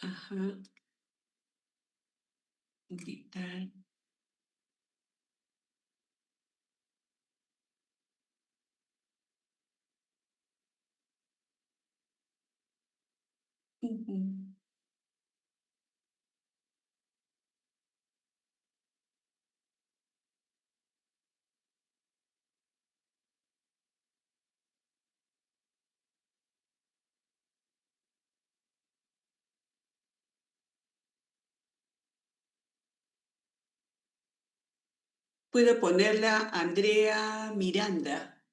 Ajá, gritar. Ujú. Puedo ponerla Andrea Miranda.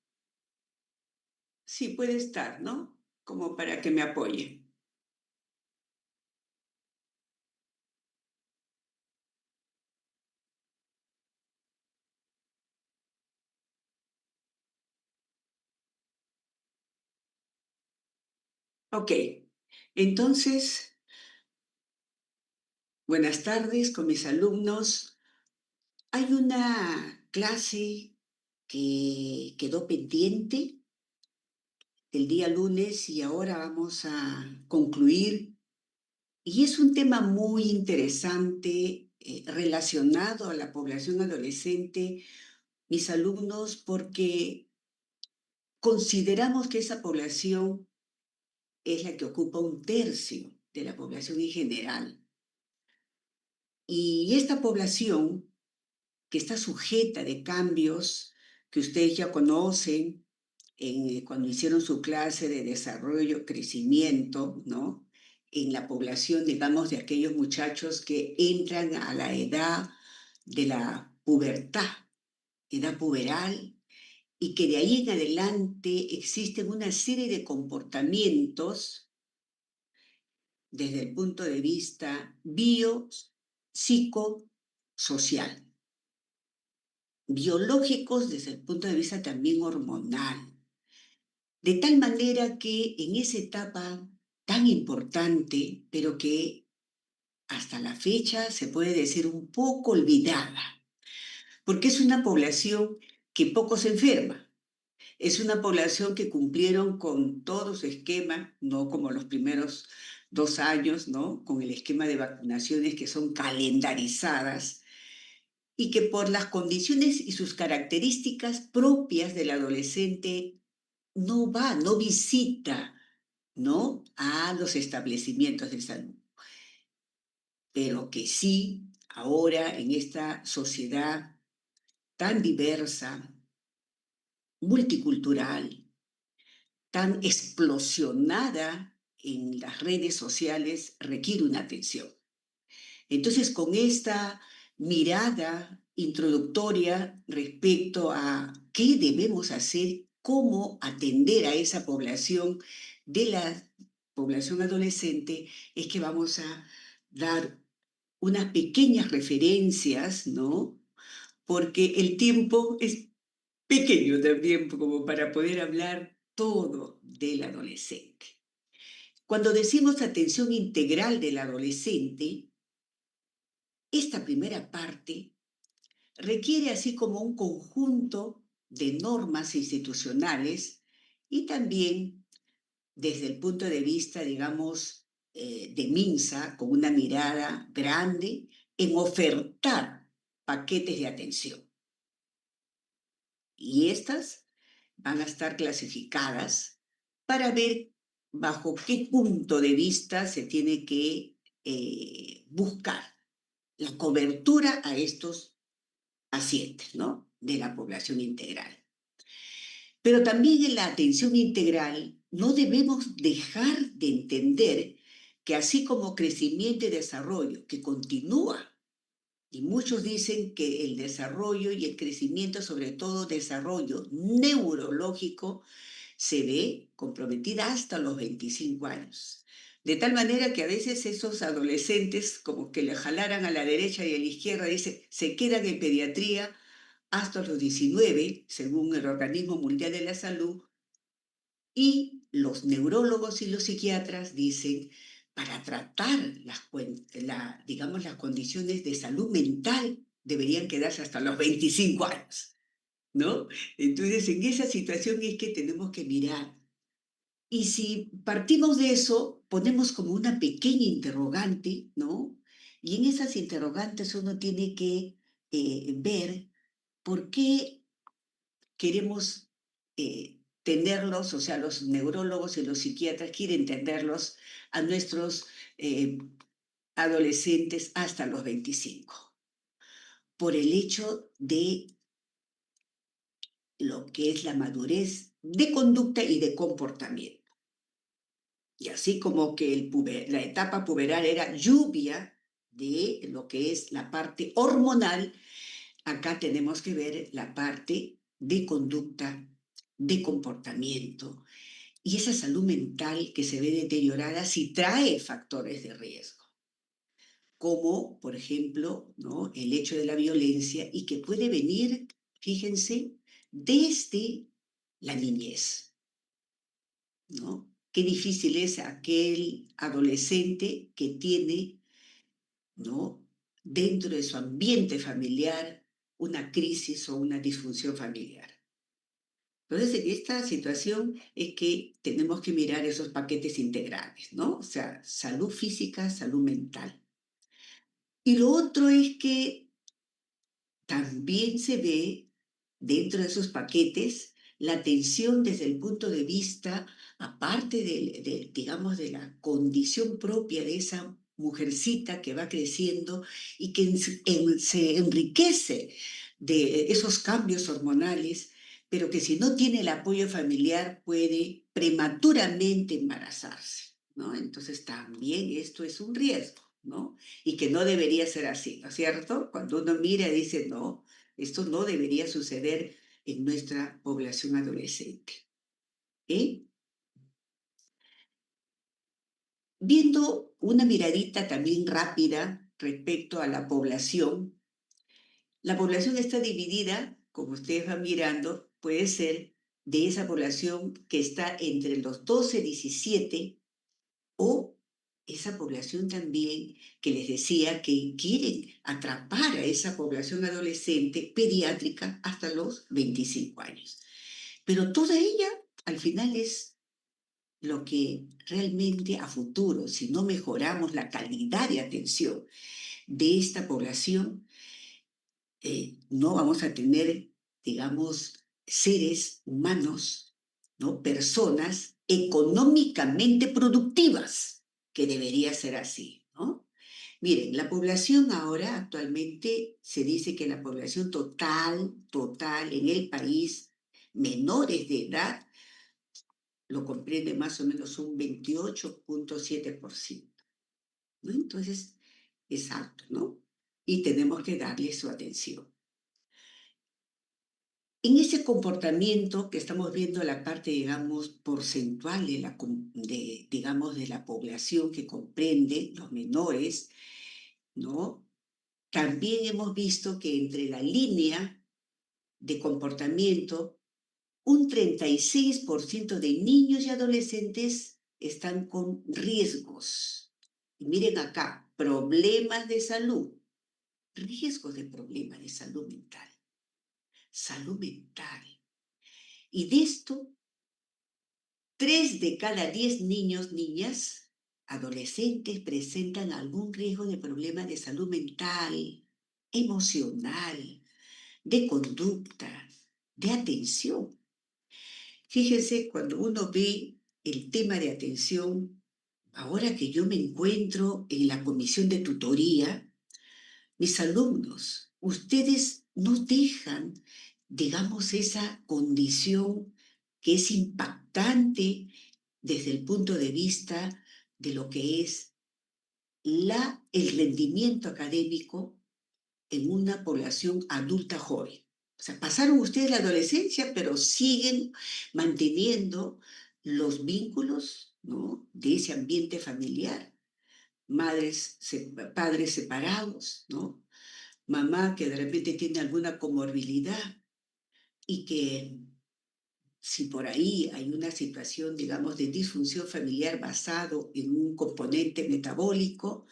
Sí, puede estar, ¿no? Como para que me apoye. Ok, entonces, buenas tardes con mis alumnos. Hay una clase que quedó pendiente el día lunes y ahora vamos a concluir. Y es un tema muy interesante relacionado a la población adolescente, mis alumnos, porque consideramos que esa población es la que ocupa un tercio de la población en general. Y esta población que está sujeta de cambios que ustedes ya conocen cuando hicieron su clase de desarrollo, crecimiento, ¿no? En la población, digamos, de aquellos muchachos que entran a la edad de la pubertad, edad puberal, y que de ahí en adelante existen una serie de comportamientos desde el punto de vista psicosocial, biológicos desde el punto de vista también hormonal, de tal manera que en esa etapa tan importante, pero que hasta la fecha se puede decir un poco olvidada, porque es una población que poco se enferma. Es una población que cumplieron con todo su esquema, no como los primeros 2 años, ¿no? Con el esquema de vacunaciones que son calendarizadas y que por las condiciones y sus características propias del adolescente no va, no visita, ¿no? A los establecimientos de salud, pero que sí, ahora en esta sociedad tan diversa, multicultural, tan explosionada en las redes sociales, requiere una atención. Entonces, con esta mirada introductoria respecto a qué debemos hacer, cómo atender a esa población de la población adolescente, es que vamos a dar unas pequeñas referencias, ¿no? Porque el tiempo es pequeño también como para poder hablar todo del adolescente. Cuando decimos atención integral del adolescente, esta primera parte requiere así como un conjunto de normas institucionales y también desde el punto de vista, digamos, de MINSA, con una mirada grande en ofertar paquetes de atención. Y estas van a estar clasificadas para ver bajo qué punto de vista se tiene que buscar la cobertura a estos pacientes, ¿no? De la población integral. Pero también en la atención integral no debemos dejar de entender que así como crecimiento y desarrollo, que continúa, y muchos dicen que el desarrollo y el crecimiento, sobre todo desarrollo neurológico, se ve comprometida hasta los 25 años. De tal manera que a veces esos adolescentes, como que le jalaran a la derecha y a la izquierda, dice, se quedan en pediatría hasta los 19, según el Organismo Mundial de la Salud, y los neurólogos y los psiquiatras dicen, para tratar digamos, las condiciones de salud mental deberían quedarse hasta los 25 años, ¿no? Entonces, en esa situación es que tenemos que mirar. Y si partimos de eso, ponemos como una pequeña interrogante, ¿no? Y en esas interrogantes uno tiene que ver por qué queremos tenerlos, o sea, los neurólogos y los psiquiatras quieren tenerlos a nuestros eh, adolescentes hasta los 25, por el hecho de lo que es la madurez de conducta y de comportamiento. Y así como que la etapa puberal era lluvia de lo que es la parte hormonal, acá tenemos que ver la parte de conducta, de comportamiento y esa salud mental que se ve deteriorada si trae factores de riesgo, como por ejemplo, ¿no?, el hecho de la violencia y que puede venir, fíjense, desde la niñez, ¿no? Qué difícil es aquel adolescente que tiene, ¿no?, dentro de su ambiente familiar una crisis o una disfunción familiar. Entonces, en esta situación es que tenemos que mirar esos paquetes integrales, ¿no? O sea, salud física, salud mental. Y lo otro es que también se ve dentro de esos paquetes la atención desde el punto de vista, aparte digamos, de la condición propia de esa mujercita que va creciendo y que se enriquece de esos cambios hormonales, pero que si no tiene el apoyo familiar puede prematuramente embarazarse, ¿no? Entonces también esto es un riesgo, ¿no? Y que no debería ser así, ¿no es cierto? Cuando uno mira dice, no, esto no debería suceder en nuestra población adolescente. ¿Eh? Viendo una miradita también rápida respecto a la población está dividida, como ustedes van mirando, puede ser de esa población que está entre los 12 y 17 o esa población también que les decía que quieren atrapar a esa población adolescente pediátrica hasta los 25 años. Pero toda ella al final es lo que realmente a futuro, si no mejoramos la calidad de atención de esta población, no vamos a tener, digamos, seres humanos, ¿no?, personas económicamente productivas, que debería ser así, ¿no? Miren, la población ahora actualmente se dice que la población total en el país, menores de edad, lo comprende más o menos un 28,7%, ¿no? Entonces, es alto, ¿no? Y tenemos que darle su atención. En ese comportamiento que estamos viendo la parte, digamos, porcentual digamos, de la población que comprende los menores, ¿no? También hemos visto que entre la línea de comportamiento, un 36% de niños y adolescentes están con riesgos. Y miren acá, problemas de salud, riesgos de problemas de salud mental, salud mental. Y de esto, 3 de cada 10 niños, niñas, adolescentes presentan algún riesgo de problema de salud mental, emocional, de conducta, de atención. Fíjense, cuando uno ve el tema de atención, ahora que yo me encuentro en la comisión de tutoría, mis alumnos, ustedes no dejan, digamos, esa condición que es impactante desde el punto de vista de lo que es el rendimiento académico en una población adulta joven. O sea, pasaron ustedes la adolescencia, pero siguen manteniendo los vínculos, ¿no?, de ese ambiente familiar. Padres separados, ¿no? Mamá que de repente tiene alguna comorbilidad y que si por ahí hay una situación, digamos, de disfunción familiar basado en un componente metabólico,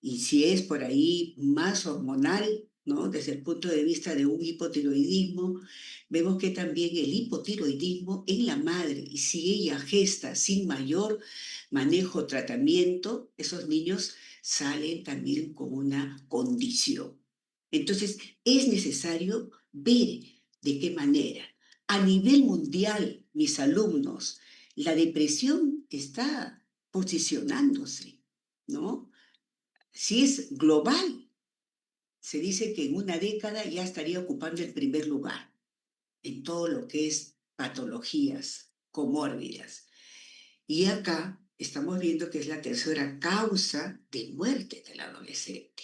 y si es por ahí más hormonal, ¿no? Desde el punto de vista de un hipotiroidismo, vemos que también el hipotiroidismo en la madre, y si ella gesta sin mayor manejo o tratamiento, esos niños salen también con una condición. Entonces, es necesario ver de qué manera. A nivel mundial, mis alumnos, la depresión está posicionándose, ¿no? Si es global, se dice que en una década ya estaría ocupando el primer lugar en todo lo que es patologías comórbidas. Y acá estamos viendo que es la tercera causa de muerte del adolescente.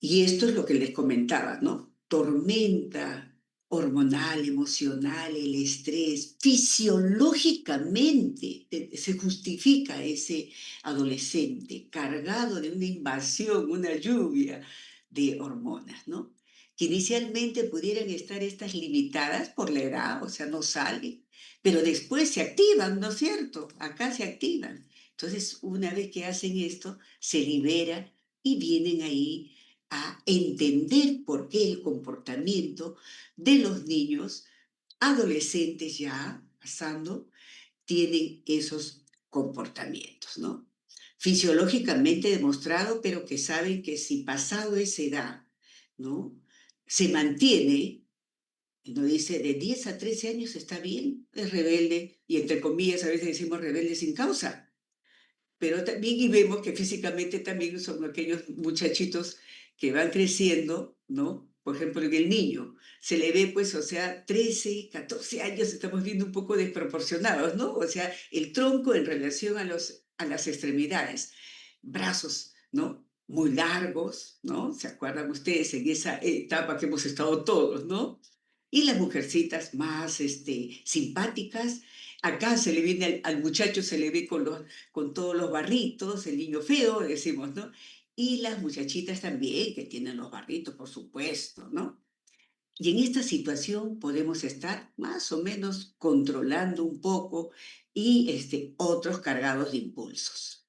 Y esto es lo que les comentaba, ¿no? Tormenta hormonal, emocional, el estrés, fisiológicamente se justifica ese adolescente cargado de una invasión, una lluvia de hormonas, ¿no? Que inicialmente pudieran estar estas limitadas por la edad, o sea, no salen, pero después se activan, ¿no es cierto? Acá se activan. Entonces, una vez que hacen esto, se libera y vienen ahí a entender por qué el comportamiento de los niños, adolescentes ya pasando, tienen esos comportamientos, ¿no? Fisiológicamente demostrado, pero que saben que si pasado esa edad, ¿no? Se mantiene, no dice de 10 a 13 años está bien, es rebelde, y entre comillas a veces decimos rebelde sin causa, pero también y vemos que físicamente también son aquellos muchachitos que van creciendo, ¿no? Por ejemplo, en el niño, se le ve, pues, o sea, 13, 14 años, estamos viendo un poco desproporcionados, ¿no? O sea, el tronco en relación a las extremidades, brazos, ¿no? Muy largos, ¿no? ¿Se acuerdan ustedes en esa etapa que hemos estado todos, ¿no? Y las mujercitas más simpáticas. Acá se le viene al muchacho, se le ve con todos los barritos, el niño feo, decimos, ¿no? Y las muchachitas también, que tienen los barritos, por supuesto, ¿no? Y en esta situación podemos estar más o menos controlando un poco y otros cargados de impulsos.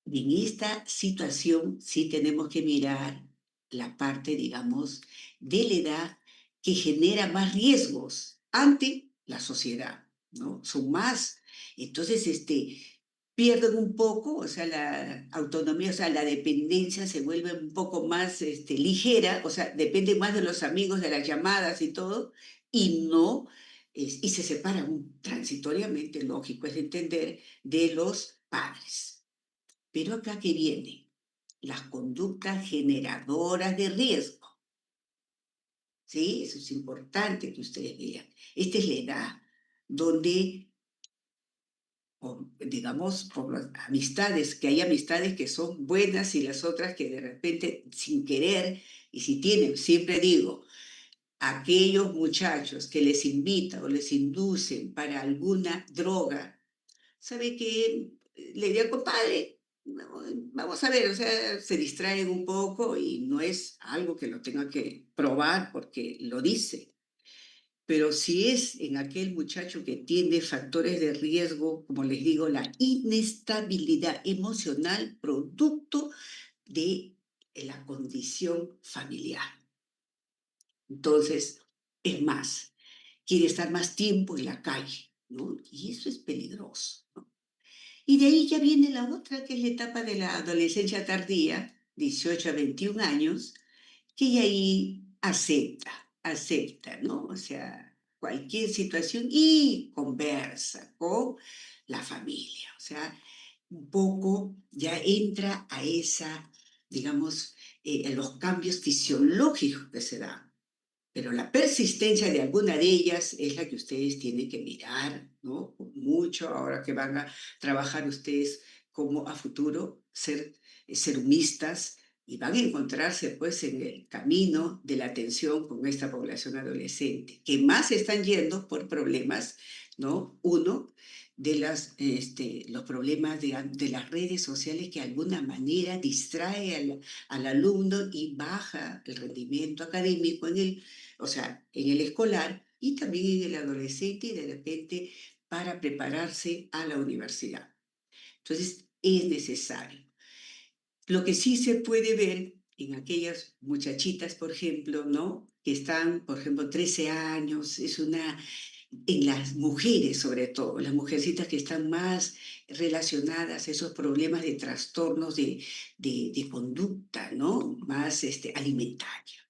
Y en esta situación sí tenemos que mirar la parte, digamos, de la edad que genera más riesgos ante la sociedad, ¿no? Son más. Entonces, pierden un poco, o sea, la autonomía, o sea, la dependencia se vuelve un poco más ligera, o sea, depende más de los amigos, de las llamadas y todo, y no, y se separan transitoriamente, lógico, es de entender, de los padres. Pero acá que viene, las conductas generadoras de riesgo, ¿sí? Eso es importante que ustedes vean. Esta es la edad donde, digamos, por las amistades, que hay amistades que son buenas y las otras que de repente, sin querer, y si tienen, siempre digo, aquellos muchachos que les invitan o les inducen para alguna droga, sabe que le di al compadre, vamos a ver, o sea, se distraen un poco y no es algo que lo tenga que probar porque lo dice. Pero si es en aquel muchacho que tiene factores de riesgo, como les digo, la inestabilidad emocional producto de la condición familiar. Entonces, es más, quiere estar más tiempo en la calle, ¿no? Y eso es peligroso, ¿no? Y de ahí ya viene la otra, que es la etapa de la adolescencia tardía, 18 a 21 años, que ya ahí acepta, ¿no? O sea, cualquier situación y conversa con la familia. O sea, un poco ya entra a esa, digamos, a los cambios fisiológicos que se dan. Pero la persistencia de alguna de ellas es la que ustedes tienen que mirar, ¿no? Con mucho, ahora que van a trabajar ustedes como a futuro, ser serumistas y van a encontrarse pues en el camino de la atención con esta población adolescente, que más están yendo por problemas, ¿no? Uno, de los problemas de las redes sociales que de alguna manera distrae al alumno y baja el rendimiento académico o sea, en el escolar y también en el adolescente y de repente para prepararse a la universidad. Entonces, es necesario. Lo que sí se puede ver en aquellas muchachitas, por ejemplo, ¿no? Que están, por ejemplo, 13 años, es una en las mujeres sobre todo, las mujercitas que están más relacionadas a esos problemas de trastornos de conducta, ¿no? Más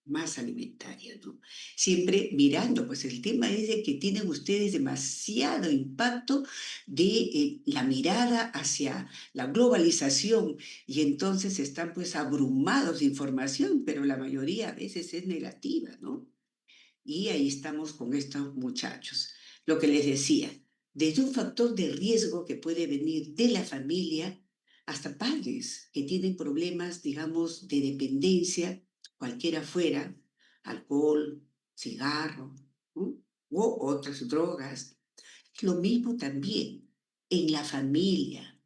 más alimentaria, ¿no? Siempre mirando, pues el tema es de que tienen ustedes demasiado impacto de la mirada hacia la globalización y entonces están pues abrumados de información, pero la mayoría a veces es negativa, ¿no? Y ahí estamos con estos muchachos. Lo que les decía, desde un factor de riesgo que puede venir de la familia hasta padres que tienen problemas, digamos, de dependencia, cualquiera fuera, alcohol, cigarro, ¿no? O otras drogas. Lo mismo también en la familia.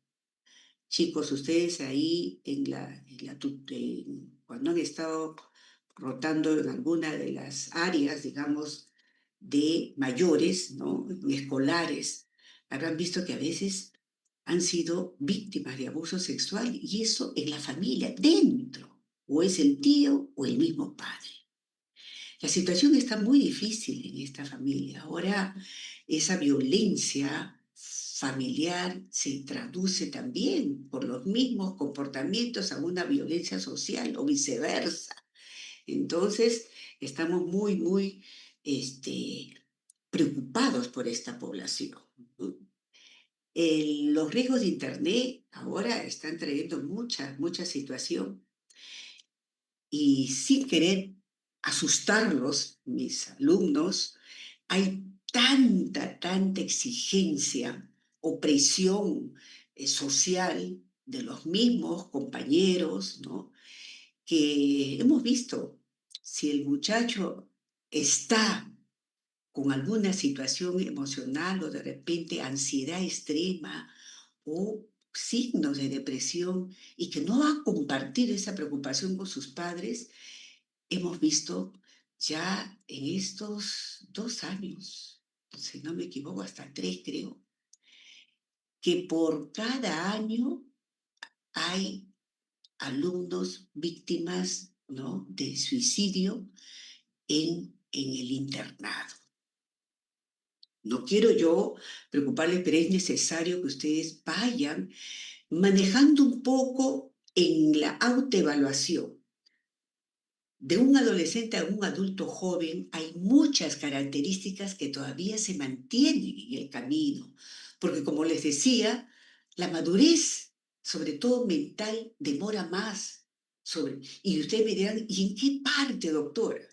Chicos, ustedes ahí cuando han estado rotando en alguna de las áreas, digamos, de mayores, ¿no? Escolares, habrán visto que a veces han sido víctimas de abuso sexual y eso en la familia, dentro, o es el tío o el mismo padre. La situación está muy difícil en esta familia. Ahora esa violencia familiar se traduce también por los mismos comportamientos a una violencia social o viceversa. Entonces, estamos muy preocupados por esta población, ¿no? Los riesgos de Internet ahora están trayendo mucha situación y sin querer asustarlos, mis alumnos, hay tanta exigencia o presión social de los mismos compañeros, ¿no? Que hemos visto, si el muchacho está con alguna situación emocional o de repente ansiedad extrema o signos de depresión y que no va a compartir esa preocupación con sus padres, hemos visto ya en estos 2 años, si no me equivoco, hasta 3 creo, que por cada año hay alumnos víctimas, ¿no? De suicidio en el internado. No quiero yo preocuparles, pero es necesario que ustedes vayan manejando un poco en la autoevaluación. De un adolescente a un adulto joven hay muchas características que todavía se mantienen en el camino, porque como les decía, la madurez, sobre todo mental, demora más. Y ustedes me dirán, ¿y en qué parte, doctora?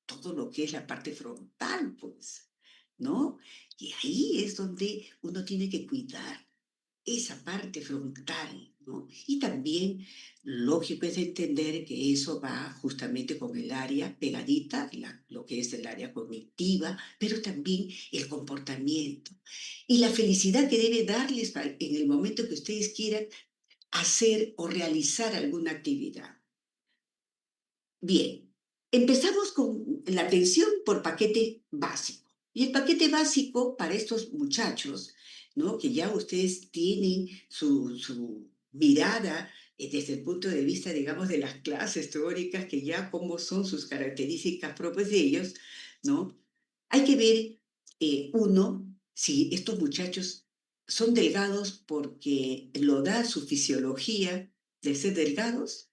Todo lo que es la parte frontal, pues, ¿no? Y ahí es donde uno tiene que cuidar esa parte frontal, ¿no? Y también, lógico es entender que eso va justamente con el área pegadita, lo que es el área cognitiva, pero también el comportamiento. Y la felicidad que debe darles en el momento que ustedes quieran hacer o realizar alguna actividad. Bien, empezamos con la atención por paquete básico. Y el paquete básico para estos muchachos, ¿no? Que ya ustedes tienen su mirada desde el punto de vista, digamos, de las clases teóricas, que ya cómo son sus características propias de ellos, ¿no? Hay que ver, uno, si estos muchachos son delgados porque lo da su fisiología de ser delgados,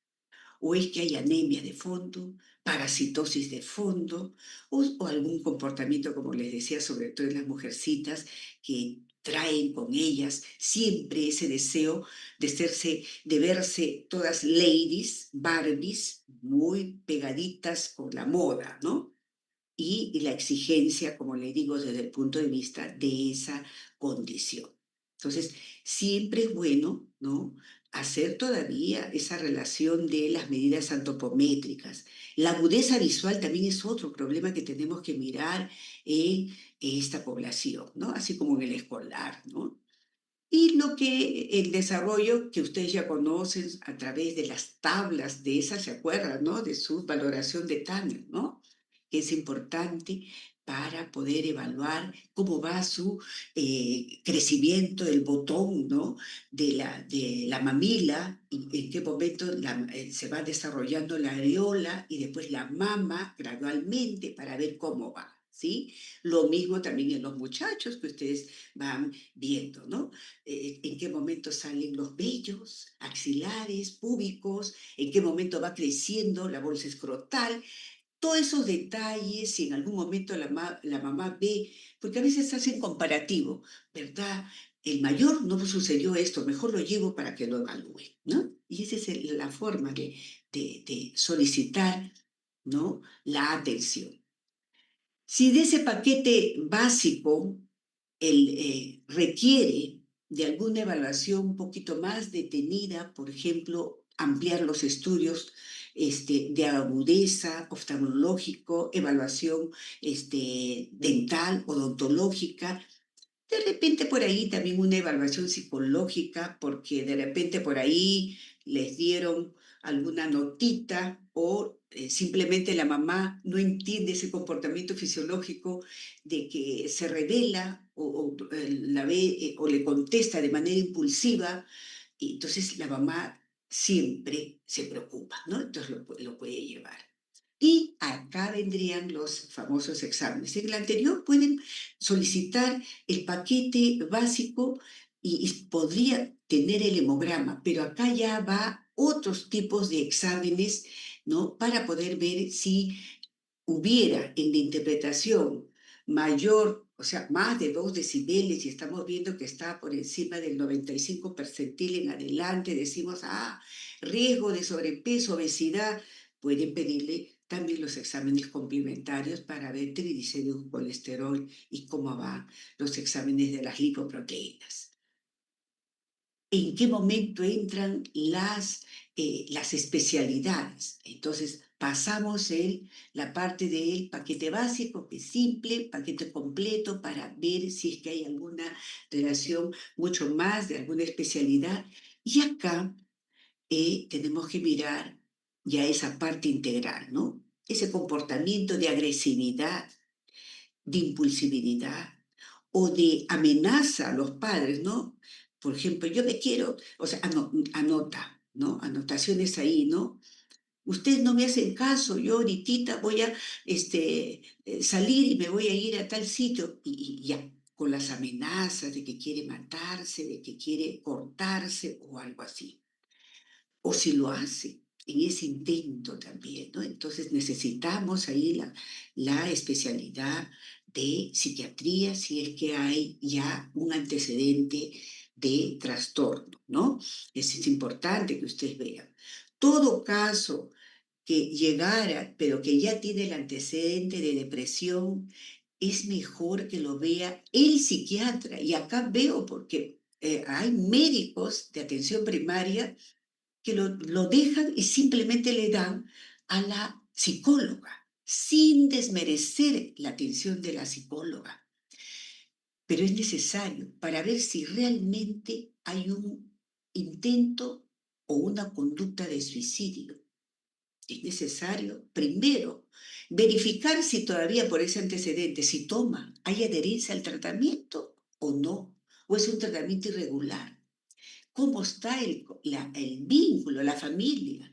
o es que hay anemia de fondo, parasitosis de fondo, o algún comportamiento, como les decía, sobre todo en las mujercitas, que traen con ellas siempre ese deseo de verse todas ladies, Barbies, muy pegaditas con la moda, ¿no? Y la exigencia, como le digo, desde el punto de vista de esa condición. Entonces, siempre es bueno, ¿no? Hacer todavía esa relación de las medidas antropométricas. La agudeza visual también es otro problema que tenemos que mirar en esta población, ¿no? Así como en el escolar, ¿no? Y el desarrollo que ustedes ya conocen a través de las tablas de esas, ¿se acuerdan, no? De su valoración de Tanner, ¿no? Que es importante para poder evaluar cómo va su crecimiento del botón, ¿no? De la mamila, y en qué momento se va desarrollando la areola y después la mama gradualmente para ver cómo va. ¿Sí? Lo mismo también en los muchachos que ustedes van viendo, ¿no? En qué momento salen los vellos axilares, púbicos, en qué momento va creciendo la bolsa escrotal, todos esos detalles, si en algún momento la mamá ve, porque a veces hacen comparativo, ¿verdad? El mayor no sucedió esto, mejor lo llevo para que lo evalúe, ¿no? Y esa es la forma de solicitar, ¿no? La atención. Si de ese paquete básico requiere de alguna evaluación un poquito más detenida, por ejemplo, ampliar los estudios de agudeza, oftalmológico, evaluación dental, odontológica, de repente por ahí también una evaluación psicológica, porque de repente por ahí les dieron alguna notita o simplemente la mamá no entiende ese comportamiento fisiológico de que se revela o la ve o le contesta de manera impulsiva, y entonces la mamá siempre se preocupa, ¿no? Entonces lo puede llevar. Y acá vendrían los famosos exámenes. En el anterior pueden solicitar el paquete básico y podría tener el hemograma, pero acá ya va otros tipos de exámenes, ¿no? Para poder ver si hubiera en la interpretación mayor, o sea, más de 2 decibeles, y estamos viendo que está por encima del 95 percentil en adelante, decimos, riesgo de sobrepeso, obesidad, pueden pedirle también los exámenes complementarios para ver triglicéridos, colesterol y cómo van los exámenes de las lipoproteínas. ¿En qué momento entran las especialidades? Entonces, pasamos la parte del paquete básico, que es simple, paquete completo, para ver si es que hay alguna relación mucho más de alguna especialidad. Y acá tenemos que mirar ya esa parte integral, ¿no? Ese comportamiento de agresividad, de impulsividad o de amenaza a los padres, ¿no? Por ejemplo, yo me quiero, o sea, anota, ¿no? Anotaciones ahí, ¿no? Ustedes no me hacen caso, yo ahorita voy a salir y me voy a ir a tal sitio y ya, con las amenazas de que quiere matarse, de que quiere cortarse o algo así, o si lo hace en ese intento también, ¿no? Entonces necesitamos ahí la especialidad de psiquiatría si es que hay ya un antecedente de trastorno, ¿no? Eso es importante que ustedes vean. Todo caso que llegara, pero que ya tiene el antecedente de depresión, es mejor que lo vea el psiquiatra. Y acá veo porque hay médicos de atención primaria que lo dejan y simplemente le dan a la psicóloga, sin desmerecer la atención de la psicóloga. Pero es necesario para ver si realmente hay un intento o una conducta de suicidio. Es necesario, primero, verificar si todavía por ese antecedente, si toma, hay adherencia al tratamiento o no, o es un tratamiento irregular. ¿Cómo está el vínculo, la familia,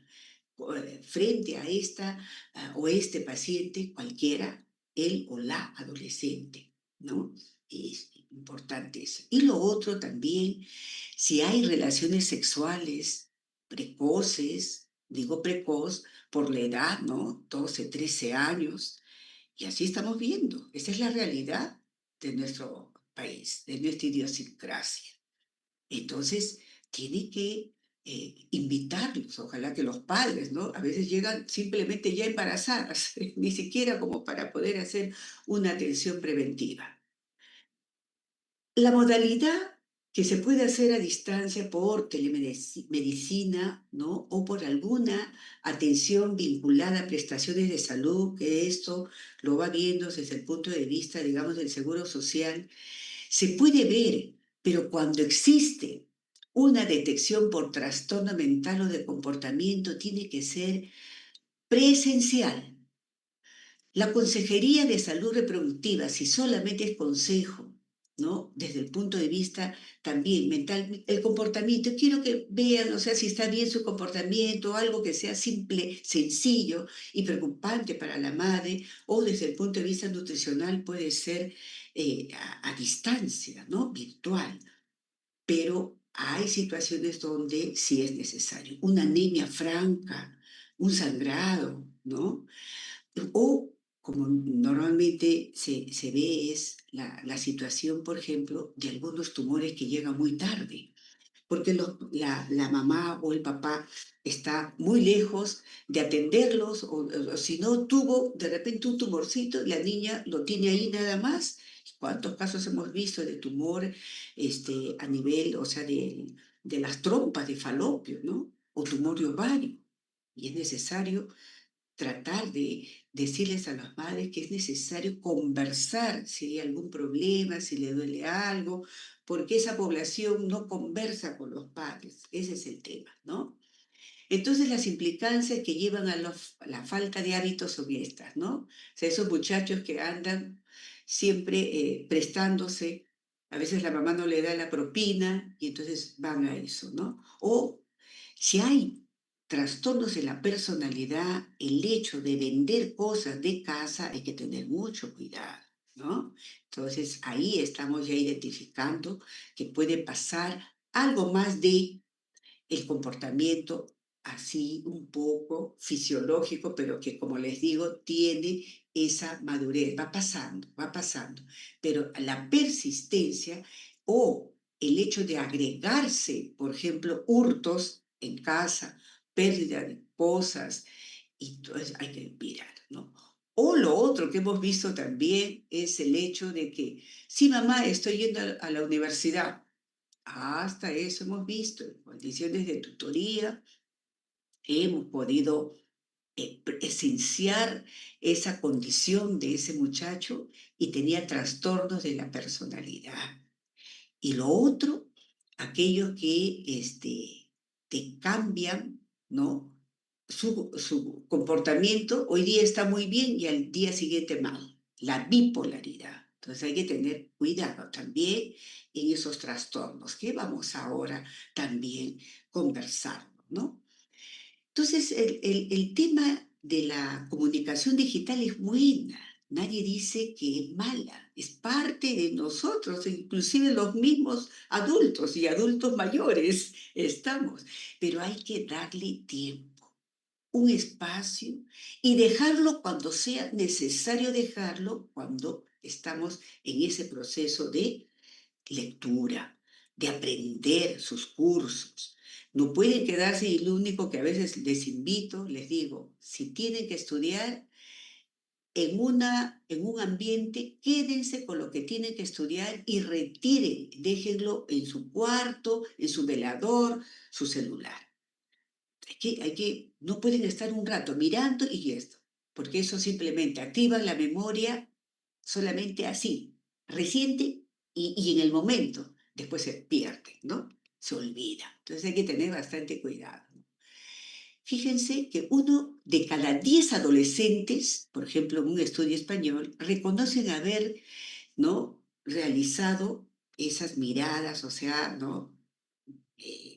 frente a o este paciente, cualquiera, él o la adolescente, ¿no? Es importante eso. Y lo otro también, si hay relaciones sexuales precoces, digo precoz por la edad, ¿no? 12, 13 años, y así estamos viendo. Esa es la realidad de nuestro país, de nuestra idiosincrasia. Entonces, tiene que invitarlos, ojalá que los padres, ¿no? A veces llegan simplemente ya embarazadas, ni siquiera como para poder hacer una atención preventiva. La modalidad que se puede hacer a distancia por telemedicina, ¿no? O por alguna atención vinculada a prestaciones de salud, que esto lo va viendo desde el punto de vista, digamos, del seguro social, se puede ver, pero cuando existe una detección por trastorno mental o de comportamiento, tiene que ser presencial. La consejería de salud reproductiva, si solamente es consejo, ¿no? Desde el punto de vista también mental, el comportamiento, quiero que vean, o sea, si está bien su comportamiento, algo que sea simple, sencillo y preocupante para la madre, o desde el punto de vista nutricional puede ser a distancia, ¿no? Virtual, pero hay situaciones donde sí es necesario. Una anemia franca, un sangrado, ¿no? O como normalmente se ve es la situación, por ejemplo, de algunos tumores que llegan muy tarde, porque la mamá o el papá está muy lejos de atenderlos, o si no tuvo de repente un tumorcito y la niña lo tiene ahí nada más. ¿Cuántos casos hemos visto de tumor a nivel, o sea, de las trompas de falopio, ¿no? O tumor de ovario. Y es necesario tratar de decirles a las madres que es necesario conversar si hay algún problema, si le duele algo, porque esa población no conversa con los padres. Ese es el tema, ¿no? Entonces las implicancias que llevan a la falta de hábitos son estas, ¿no? O sea, esos muchachos que andan siempre prestándose, a veces la mamá no le da la propina y entonces van a eso, ¿no? O si hay trastornos de la personalidad, el hecho de vender cosas de casa hay que tener mucho cuidado, ¿no? Entonces ahí estamos ya identificando que puede pasar algo más de el comportamiento así un poco fisiológico, pero que como les digo, tiene esa madurez, va pasando, va pasando. Pero la persistencia o el hecho de agregarse, por ejemplo, hurtos en casa, pérdida de cosas, y entonces hay que mirar, ¿no? O lo otro que hemos visto también es el hecho de que, sí, mamá, estoy yendo a la universidad. Hasta eso hemos visto, en condiciones de tutoría, hemos podido esenciar esa condición de ese muchacho y tenía trastornos de la personalidad. Y lo otro, aquellos que te cambian, ¿no? Su comportamiento hoy día está muy bien y al día siguiente mal. La bipolaridad. Entonces hay que tener cuidado también en esos trastornos que vamos ahora también conversando, ¿no? Entonces, el tema de la comunicación digital es buena. Nadie dice que es mala. Es parte de nosotros, inclusive los mismos adultos y adultos mayores estamos. Pero hay que darle tiempo, un espacio y dejarlo cuando sea necesario dejarlo, cuando estamos en ese proceso de lectura, de aprender sus cursos. No pueden quedarse y lo único que a veces les invito, les digo, si tienen que estudiar en un ambiente, quédense con lo que tienen que estudiar y retiren, déjenlo en su cuarto, en su velador, su celular. No pueden estar un rato mirando y esto, porque eso simplemente activa la memoria solamente así, reciente y en el momento, después se pierde, ¿no? Se olvida. Entonces hay que tener bastante cuidado. Fíjense que uno de cada 10 adolescentes, por ejemplo, en un estudio español, reconocen haber, ¿no? realizado esas miradas, o sea, ¿no?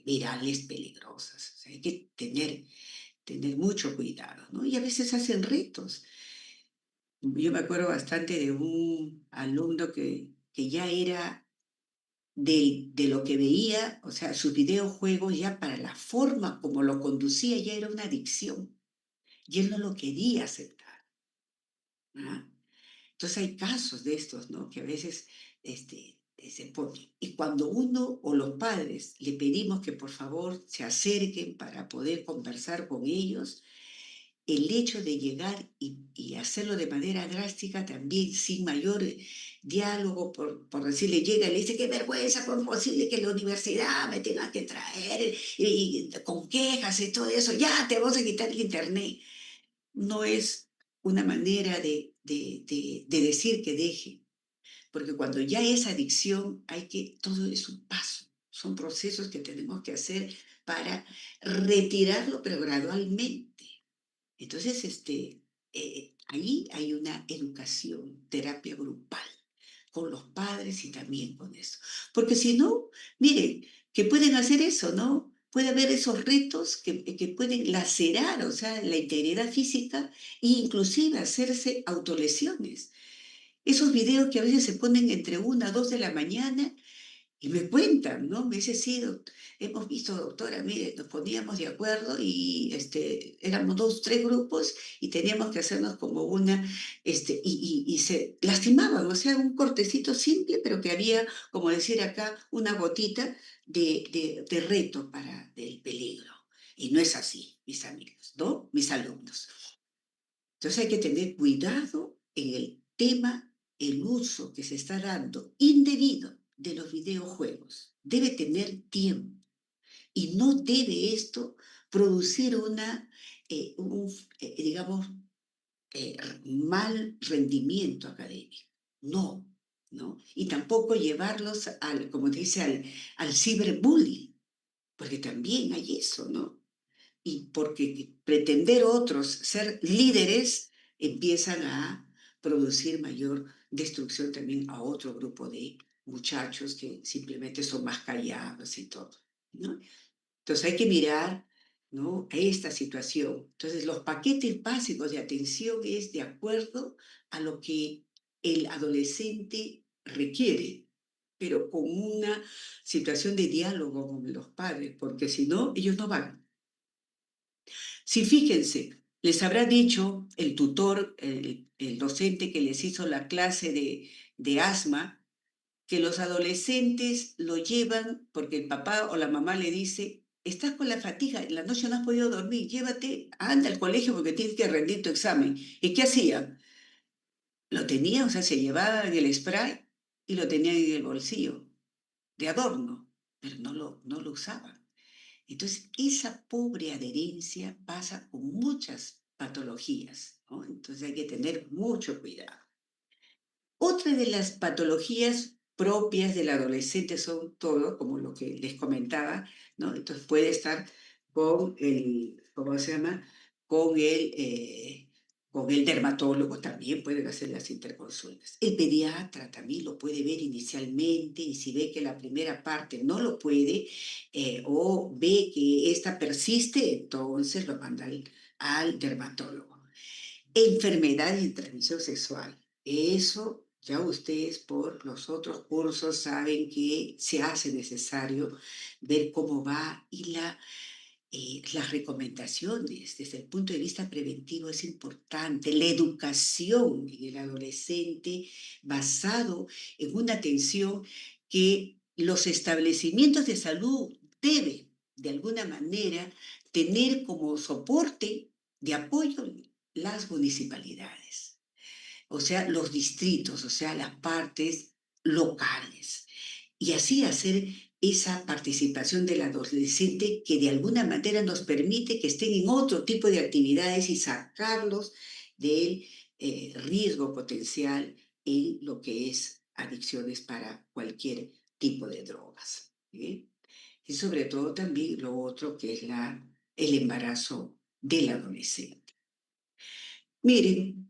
Virales peligrosas. O sea, hay que tener mucho cuidado, ¿no? Y a veces hacen retos. Yo me acuerdo bastante de un alumno que ya era de lo que veía, o sea, sus videojuegos ya para la forma como lo conducía ya era una adicción y él no lo quería aceptar. ¿Ah? Entonces hay casos de estos, ¿no? Que a veces se ponen. Y cuando uno o los padres le pedimos que por favor se acerquen para poder conversar con ellos, el hecho de llegar y hacerlo de manera drástica también, sin mayor diálogo, por decirle, llega y le dice, qué vergüenza, ¿cómo es posible que en la universidad me tengas que traer con quejas y todo eso? Ya te vamos a quitar el internet. No es una manera de decir que deje, porque cuando ya es adicción, todo es un paso. Son procesos que tenemos que hacer para retirarlo, pero gradualmente. Entonces, ahí hay una educación, terapia grupal con los padres y también con eso. Porque si no, miren, que pueden hacer eso, ¿no? Puede haber esos retos que pueden lacerar, o sea, la integridad física e inclusive hacerse autolesiones. Esos videos que a veces se ponen entre 1 a 2 de la mañana y me cuentan, ¿no? Me dice, sí, hemos visto, doctora, mire, nos poníamos de acuerdo y éramos 2, 3 grupos y teníamos que hacernos como una, y se lastimaban, o sea, un cortecito simple, pero que había, como decir acá, una gotita de reto para del peligro. Y no es así, mis amigos, ¿no? Mis alumnos. Entonces hay que tener cuidado en el tema, el uso que se está dando indebido de los videojuegos. Debe tener tiempo y no debe esto producir digamos, mal rendimiento académico. No, ¿no? Y tampoco llevarlos como dice, al ciberbullying, porque también hay eso, ¿no? Y porque pretender otros ser líderes empiezan a producir mayor destrucción también a otro grupo de muchachos que simplemente son más callados y todo, ¿no? Entonces hay que mirar, ¿no?, a esta situación. Entonces los paquetes básicos de atención es de acuerdo a lo que el adolescente requiere, pero con una situación de diálogo con los padres, porque si no, ellos no van. Si fíjense, les habrá dicho el tutor, el docente que les hizo la clase de asma, que los adolescentes lo llevan porque el papá o la mamá le dice, estás con la fatiga, en la noche no has podido dormir, llévate, anda al colegio porque tienes que rendir tu examen. ¿Y qué hacían? Lo tenían, o sea, se llevaban el spray y lo tenían en el bolsillo, de adorno, pero no lo usaban. Entonces, esa pobre adherencia pasa con muchas patologías, ¿no? Entonces hay que tener mucho cuidado. Otra de las patologías propias del adolescente son todo, como lo que les comentaba, ¿no? Entonces puede estar con ¿cómo se llama? Con con el dermatólogo también pueden hacer las interconsultas. El pediatra también lo puede ver inicialmente y si ve que la primera parte no lo puede o ve que esta persiste, entonces lo manda al dermatólogo. Enfermedad de transmisión sexual. Eso ya ustedes por los otros cursos saben que se hace necesario ver cómo va y las recomendaciones desde el punto de vista preventivo es importante. La educación en el adolescente basado en una atención que los establecimientos de salud deben, de alguna manera, tener como soporte de apoyo las municipalidades, o sea, los distritos, o sea, las partes locales. Y así hacer esa participación del adolescente que de alguna manera nos permite que estén en otro tipo de actividades y sacarlos del riesgo potencial en lo que es adicciones para cualquier tipo de drogas. ¿Sí? Y sobre todo también lo otro que es el embarazo del adolescente. Miren,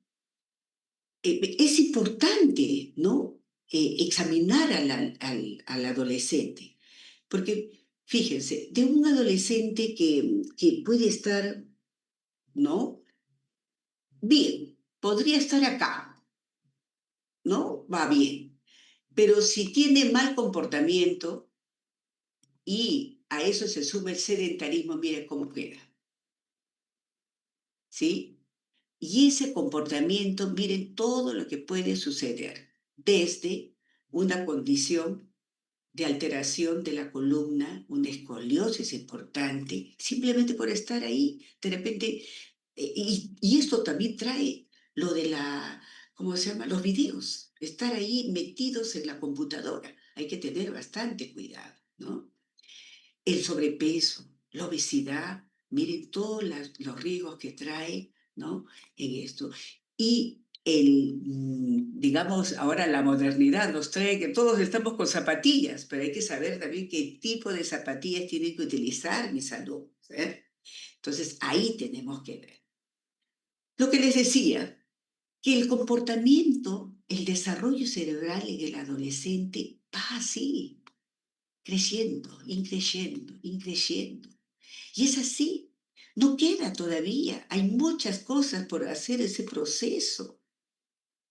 es importante, ¿no? Examinar al adolescente, porque fíjense, de un adolescente que puede estar, ¿no? Bien, podría estar acá, ¿no? Va bien, pero si tiene mal comportamiento y a eso se suma el sedentarismo, mira cómo queda, ¿sí? Y ese comportamiento, miren todo lo que puede suceder, desde una condición de alteración de la columna, una escoliosis importante, simplemente por estar ahí, de repente, y esto también trae lo de ¿cómo se llama? Los videos, estar ahí metidos en la computadora, hay que tener bastante cuidado, ¿no? El sobrepeso, la obesidad, miren todos los riesgos que trae, ¿no? En esto. Y digamos, ahora la modernidad nos trae que todos estamos con zapatillas, pero hay que saber también qué tipo de zapatillas tiene que utilizar mi salud. ¿Eh? Entonces, ahí tenemos que ver. Lo que les decía, que el comportamiento, el desarrollo cerebral en el adolescente va así, creciendo, increciendo, increciendo. Y es así. No queda todavía. Hay muchas cosas por hacer ese proceso.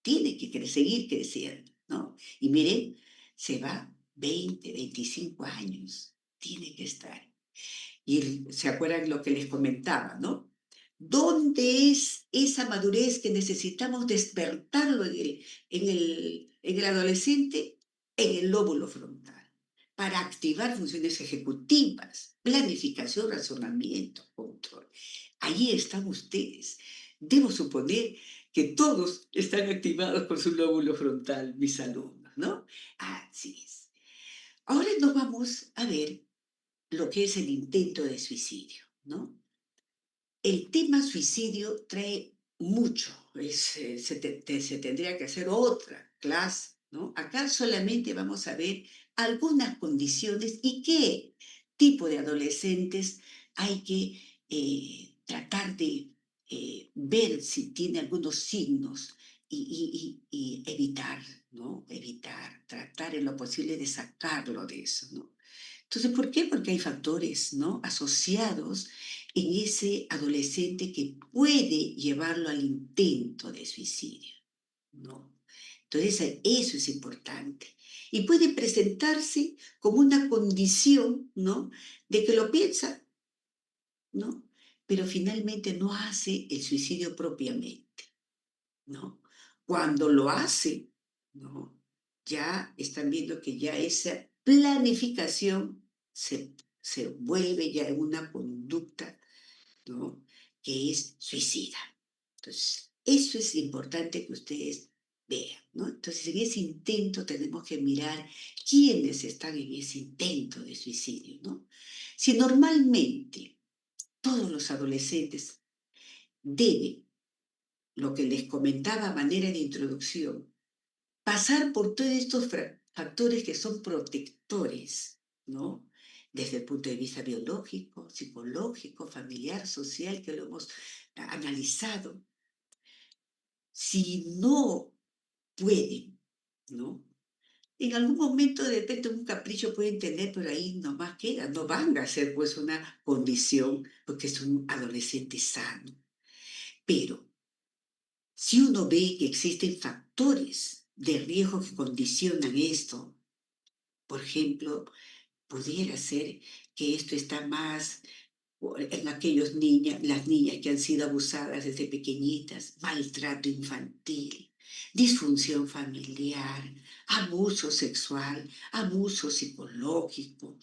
Tiene que seguir creciendo, ¿no? Y miren, se va 20, 25 años. Tiene que estar. Y se acuerdan lo que les comentaba, ¿no? ¿Dónde es esa madurez que necesitamos despertarlo en el adolescente? En el lóbulo frontal, para activar funciones ejecutivas, planificación, razonamiento, control. Allí están ustedes. Debo suponer que todos están activados por su lóbulo frontal, mis alumnos, ¿no? Así es. Ahora nos vamos a ver lo que es el intento de suicidio, ¿no? El tema suicidio trae mucho, se tendría que hacer otra clase, ¿no? Acá solamente vamos a ver algunas condiciones y qué tipo de adolescentes hay que tratar de ver si tiene algunos signos y evitar, ¿no? Evitar, tratar en lo posible de sacarlo de eso, ¿no? Entonces, ¿por qué? Porque hay factores, ¿no? Asociados en ese adolescente que puede llevarlo al intento de suicidio, ¿no? Entonces, eso es importante. Y puede presentarse como una condición, ¿no? De que lo piensa, ¿no? Pero finalmente no hace el suicidio propiamente, ¿no? Cuando lo hace, ¿no? Ya están viendo que ya esa planificación se vuelve ya en una conducta, ¿no? Que es suicida. Entonces, eso es importante que ustedes vean, ¿no? Entonces, en ese intento tenemos que mirar quiénes están en ese intento de suicidio, ¿no? Si normalmente todos los adolescentes deben, lo que les comentaba a manera de introducción, pasar por todos estos factores que son protectores, ¿no? Desde el punto de vista biológico, psicológico, familiar, social, que lo hemos analizado. Si no pueden, ¿no? En algún momento de repente un capricho pueden tener, pero ahí nomás queda, no van a ser pues una condición porque es un adolescente sano. Pero si uno ve que existen factores de riesgo que condicionan esto, por ejemplo, pudiera ser que esto está más en aquellos niñas, las niñas que han sido abusadas desde pequeñitas, maltrato infantil, disfunción familiar, abuso sexual, abuso psicológico.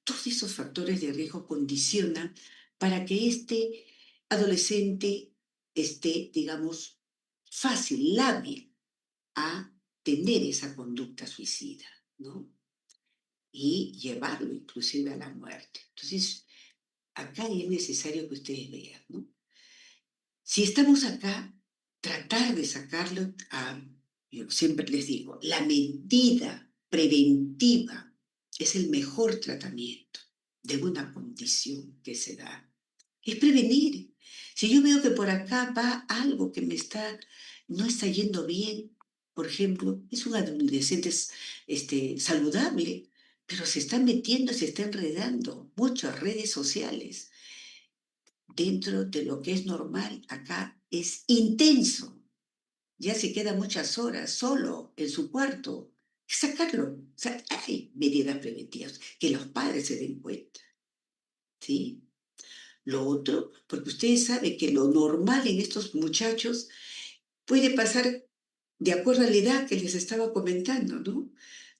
Todos esos factores de riesgo condicionan para que este adolescente esté, digamos, fácil, lábil a tener esa conducta suicida, ¿no? Y llevarlo inclusive a la muerte. Entonces, acá es necesario que ustedes vean, ¿no? Si estamos acá, tratar de sacarlo yo siempre les digo, la medida preventiva es el mejor tratamiento de una condición que se da. Es prevenir. Si yo veo que por acá va algo que no está yendo bien, por ejemplo, es un adolescente saludable, pero se está metiendo, se está enredando muchas redes sociales dentro de lo que es normal, acá es intenso. Ya se queda muchas horas solo en su cuarto. Sacarlo. O sea, hay medidas preventivas que los padres se den cuenta. ¿Sí? Lo otro, porque ustedes saben que lo normal en estos muchachos puede pasar de acuerdo a la edad que les estaba comentando, ¿no?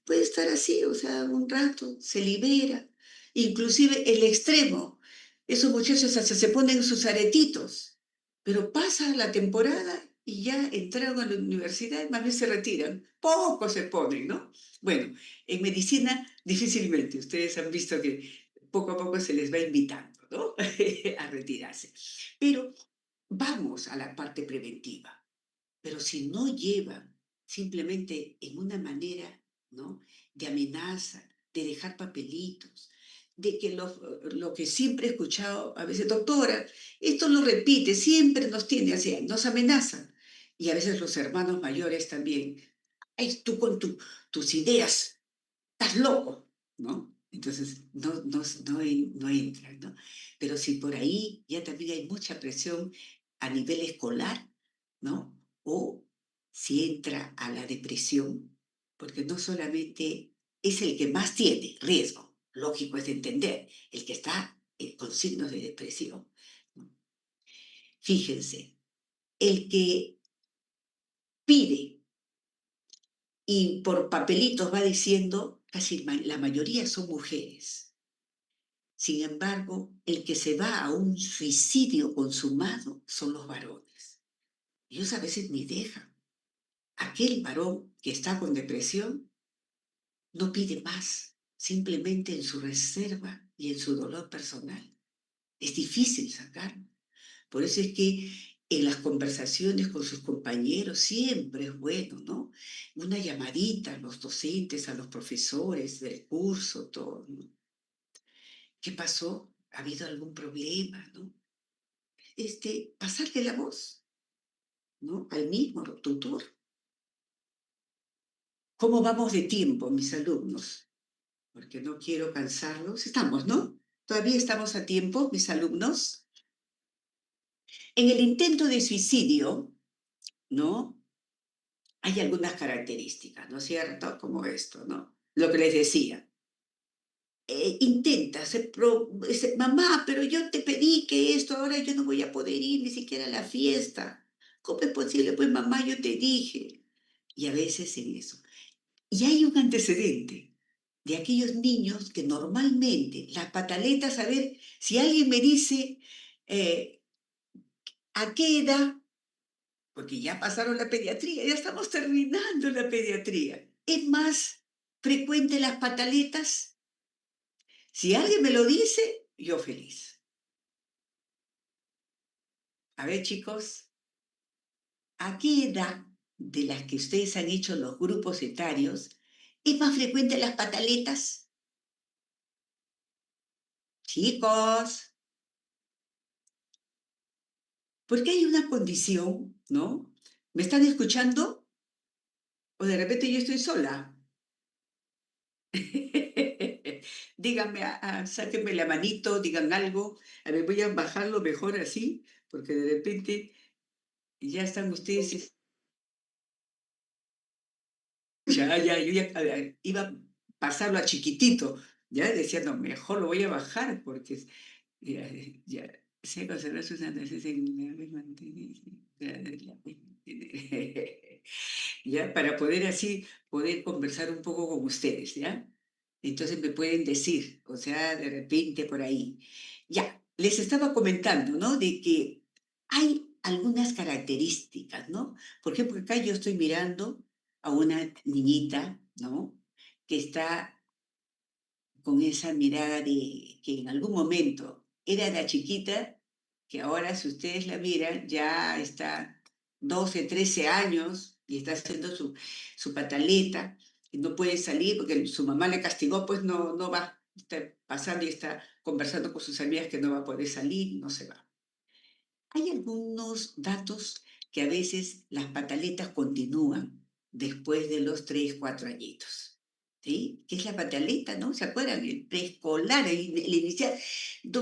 Puede estar así, o sea, un rato, se libera. Inclusive el extremo, esos muchachos hasta se ponen sus aretitos, pero pasa la temporada y ya entraron a la universidad y más bien se retiran. Pocos se ponen, ¿no? Bueno, en medicina difícilmente, ustedes han visto que poco a poco se les va invitando, ¿no? A retirarse. Pero vamos a la parte preventiva. Pero si no llevan simplemente en una manera, ¿no? De amenaza, de dejar papelitos, de que lo que siempre he escuchado a veces, doctora, esto lo repite, siempre nos tiene así, nos amenaza. Y a veces los hermanos mayores también. Ay, tú con tus ideas, estás loco, ¿no? Entonces, no entra, ¿no? Pero si por ahí ya también hay mucha presión a nivel escolar, ¿no? O si entra a la depresión, porque no solamente es el que más tiene riesgo, lógico es de entender, el que está con signos de depresión, ¿no? Fíjense, el que pide y por papelitos va diciendo, casi la mayoría son mujeres. Sin embargo, el que se va a un suicidio consumado son los varones. Ellos a veces ni dejan. Aquel varón que está con depresión no pide más, simplemente en su reserva y en su dolor personal. Es difícil sacar. Por eso es que en las conversaciones con sus compañeros siempre es bueno, ¿no? Una llamadita a los docentes, a los profesores del curso, todo, ¿no? ¿Qué pasó? ¿Ha habido algún problema, no? Pasarle la voz, ¿no? Al mismo tutor. ¿Cómo vamos de tiempo, mis alumnos? Porque no quiero cansarlos. Estamos, ¿no? Todavía estamos a tiempo, mis alumnos. En el intento de suicidio, ¿no? Hay algunas características, ¿no es cierto? Como esto, ¿no? Lo que les decía. Intenta, mamá, pero yo te pedí que esto, ahora yo no voy a poder ir ni siquiera a la fiesta. ¿Cómo es posible? Pues mamá, yo te dije. Y a veces en eso. Y hay un antecedente de aquellos niños que normalmente las pataletas, a ver, si alguien me dice, eh, ¿a qué edad? Porque ya pasaron la pediatría, ya estamos terminando la pediatría. ¿Es más frecuente las pataletas? Si alguien me lo dice, yo feliz. A ver, chicos, ¿a qué edad de las que ustedes han hecho los grupos etarios es más frecuente las pataletas? Chicos, porque hay una condición, ¿no? ¿Me están escuchando? ¿O de repente yo estoy sola? Díganme, sáquenme la manito, digan algo. A ver, voy a bajarlo mejor así, porque de repente ya están ustedes. Ya, yo ya iba a pasarlo a chiquitito, ya decía, no, mejor lo voy a bajar porque ya, ya se conserva sus antecedentes en la misma ya, para poder así, poder conversar un poco con ustedes, ¿ya? Entonces me pueden decir, o sea, de repente por ahí. Ya, les estaba comentando, ¿no? De que hay algunas características, ¿no? Por ejemplo, acá yo estoy mirando a una niñita, ¿no? Que está con esa mirada de que en algún momento era la chiquita, que ahora si ustedes la miran ya está 12, 13 años y está haciendo su pataleta y no puede salir porque su mamá le castigó, pues no va, está pasando y está conversando con sus amigas que no va a poder salir, no se va. Hay algunos datos que a veces las pataletas continúan después de los 3, 4 añitos. ¿Sí? ¿Qué es la pataleta, no? ¿Se acuerdan? El preescolar, el inicial.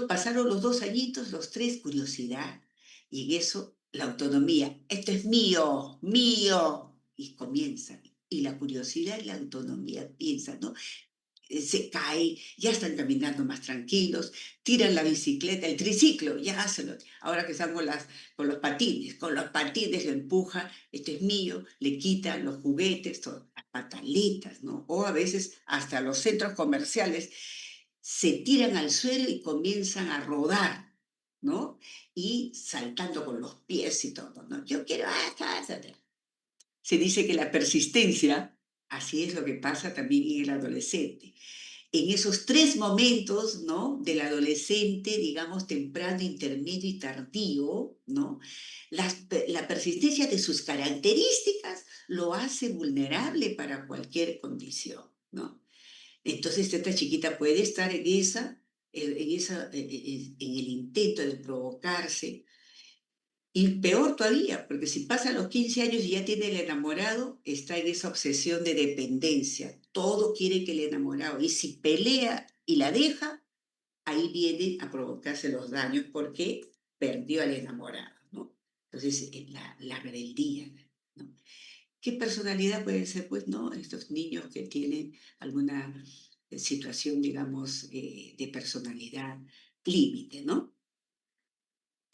Pasaron los 2 añitos, los 3, curiosidad. Y en eso, la autonomía. Esto es mío, mío. Y comienza. Y la curiosidad y la autonomía piensan, ¿no? Se cae, ya están caminando más tranquilos, tiran la bicicleta, el triciclo, ya hacen. Ahora que están con los patines lo empuja, este es mío, le quitan los juguetes, todo, las pataletas, ¿no? O a veces hasta los centros comerciales se tiran al suelo y comienzan a rodar, ¿no? Y saltando con los pies y todo, ¿no? Yo quiero, se dice que la persistencia, así es lo que pasa también en el adolescente. En esos 3 momentos, ¿no? Del adolescente, digamos, temprano, intermedio y tardío, ¿no? La persistencia de sus características lo hace vulnerable para cualquier condición, ¿no? Entonces, esta chiquita puede estar en esa, en el intento de provocarse. Y peor todavía, porque si pasa los 15 años y ya tiene el enamorado, está en esa obsesión de dependencia. Todo quiere que el enamorado. Y si pelea y la deja, ahí viene a provocarse los daños porque perdió al enamorado, ¿no? Entonces, la rebeldía, ¿no? ¿Qué personalidad pueden ser? Pues, ¿no? Estos niños que tienen alguna situación, digamos, de personalidad límite, ¿no?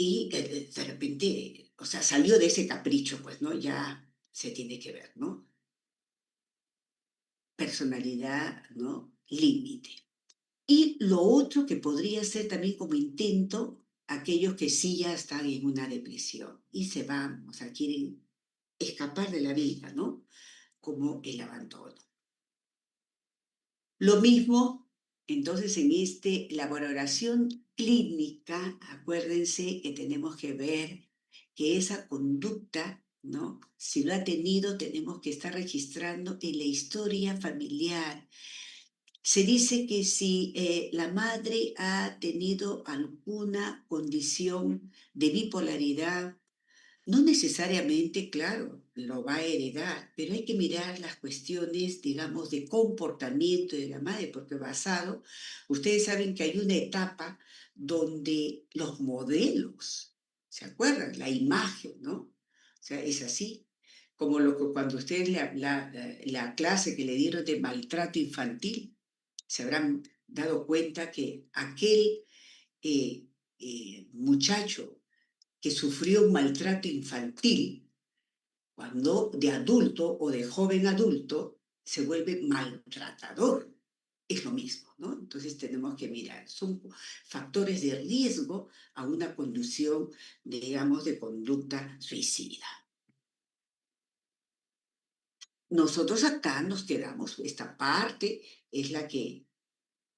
Y de repente, o sea, salió de ese capricho, pues, ¿no? Ya se tiene que ver, ¿no? Personalidad, ¿no? Límite. Y lo otro que podría ser también como intento, aquellos que sí ya están en una depresión y se van, o sea, quieren escapar de la vida, ¿no? Como el abandono. Lo mismo, entonces, en la valoración clínica, acuérdense que tenemos que ver que esa conducta, ¿no? Si lo ha tenido, tenemos que estar registrando en la historia familiar. Se dice que si la madre ha tenido alguna condición de bipolaridad, no necesariamente, claro, lo va a heredar, pero hay que mirar las cuestiones, digamos, de comportamiento de la madre, porque ustedes saben que hay una etapa donde los modelos, ¿se acuerdan? La imagen, ¿no? O sea, es así. Como lo que cuando ustedes la clase que le dieron de maltrato infantil, se habrán dado cuenta que aquel muchacho que sufrió un maltrato infantil, cuando de adulto o de joven adulto se vuelve maltratador. Es lo mismo, ¿no? Entonces tenemos que mirar, son factores de riesgo a una conducción, digamos, de conducta suicida. Nosotros acá nos quedamos, esta parte es la que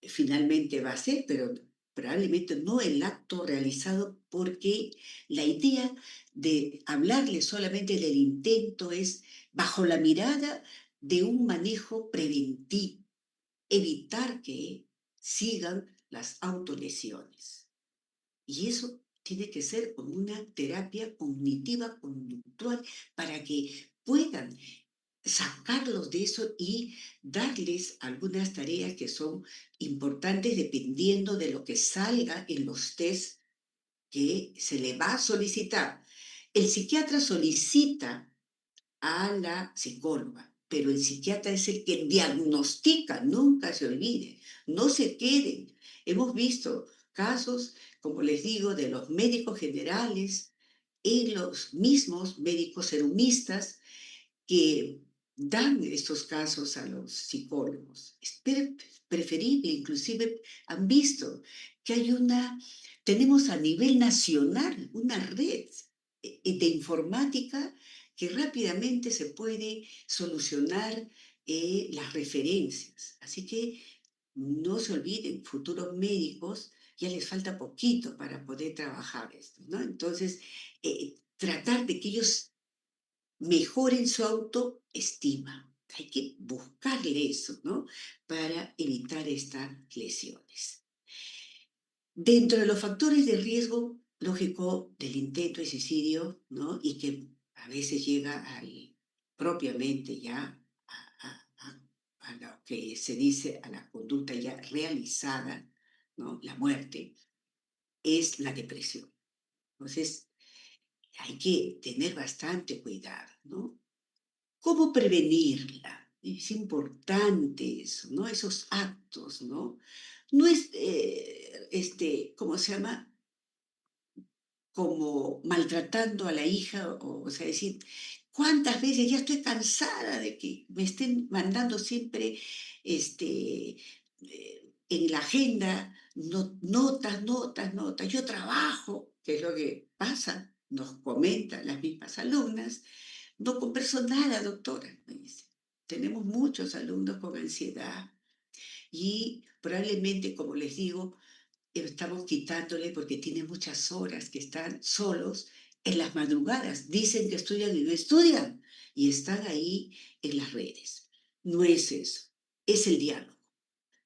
finalmente va a ser, pero probablemente no el acto realizado, porque la idea de hablarle solamente del intento es bajo la mirada de un manejo preventivo, evitar que sigan las autolesiones. Y eso tiene que ser con una terapia cognitiva conductual para que puedan sacarlos de eso y darles algunas tareas que son importantes dependiendo de lo que salga en los test que se le va a solicitar. El psiquiatra solicita a la psicóloga, pero el psiquiatra es el que diagnostica, nunca se olvide, no se queden. Hemos visto casos, como les digo, de los médicos generales y los mismos médicos serumistas que dan estos casos a los psicólogos. Es preferible, inclusive han visto que tenemos a nivel nacional una red de informática que rápidamente se puede solucionar las referencias. Así que no se olviden, futuros médicos, ya les falta poquito para poder trabajar esto, ¿no? Entonces, tratar de que ellos mejoren su autoestima. Hay que buscarle eso, ¿no? Para evitar estas lesiones. Dentro de los factores de riesgo lógico del intento de suicidio, ¿no? Y que a veces llega propiamente ya a lo que se dice, a la conducta ya realizada, ¿no? La muerte, es la depresión. Entonces, hay que tener bastante cuidado, ¿no? ¿Cómo prevenirla? Es importante eso, ¿no? Esos actos, ¿no? No es, ¿cómo se llama? Como maltratando a la hija, o sea, decir, ¿cuántas veces ya estoy cansada de que me estén mandando siempre en la agenda notas, notas, notas? Yo trabajo, que es lo que pasa, nos comentan las mismas alumnas, no converso nada, doctora, me dice. Tenemos muchos alumnos con ansiedad y probablemente, como les digo, estamos quitándole porque tiene muchas horas que están solos en las madrugadas. Dicen que estudian y no estudian y están ahí en las redes. No es eso, es el diálogo.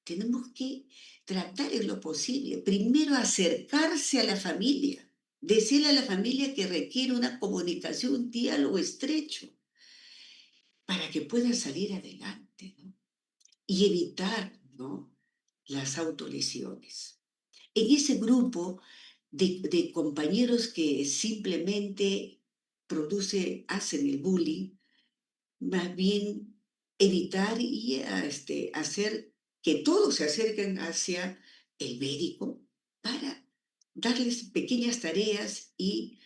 tenemos que tratar en lo posible, primero acercarse a la familia, decirle a la familia que requiere una comunicación, un diálogo estrecho para que pueda salir adelante, ¿no? Y evitar, ¿no?, las autolesiones. En ese grupo de compañeros que simplemente hacen el bullying, más bien evitar y hacer que todos se acerquen hacia el médico para darles pequeñas tareas y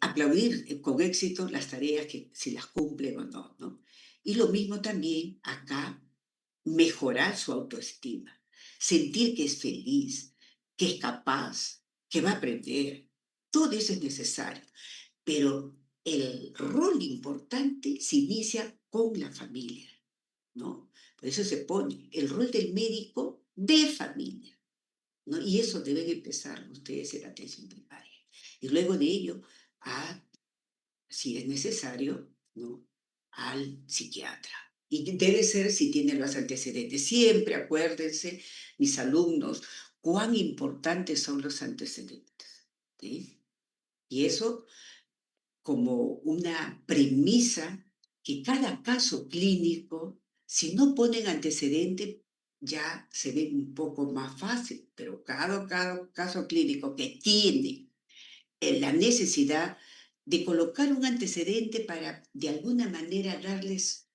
aplaudir con éxito las tareas que si las cumplen o no, ¿no? Y lo mismo también acá, mejorar su autoestima, sentir que es feliz, que es capaz, que va a aprender. Todo eso es necesario, pero el rol importante se inicia con la familia, ¿no? Por eso se pone el rol del médico de familia, ¿no? Y eso deben empezar ustedes en la atención primaria. Y luego de ello, a, si es necesario, ¿no?, al psiquiatra. Y debe ser si tiene los antecedentes. Siempre acuérdense, mis alumnos, cuán importantes son los antecedentes, ¿sí? Y eso como una premisa que cada caso clínico, si no ponen antecedente, ya se ve un poco más fácil, pero cada caso clínico que tiene la necesidad de colocar un antecedente para de alguna manera darles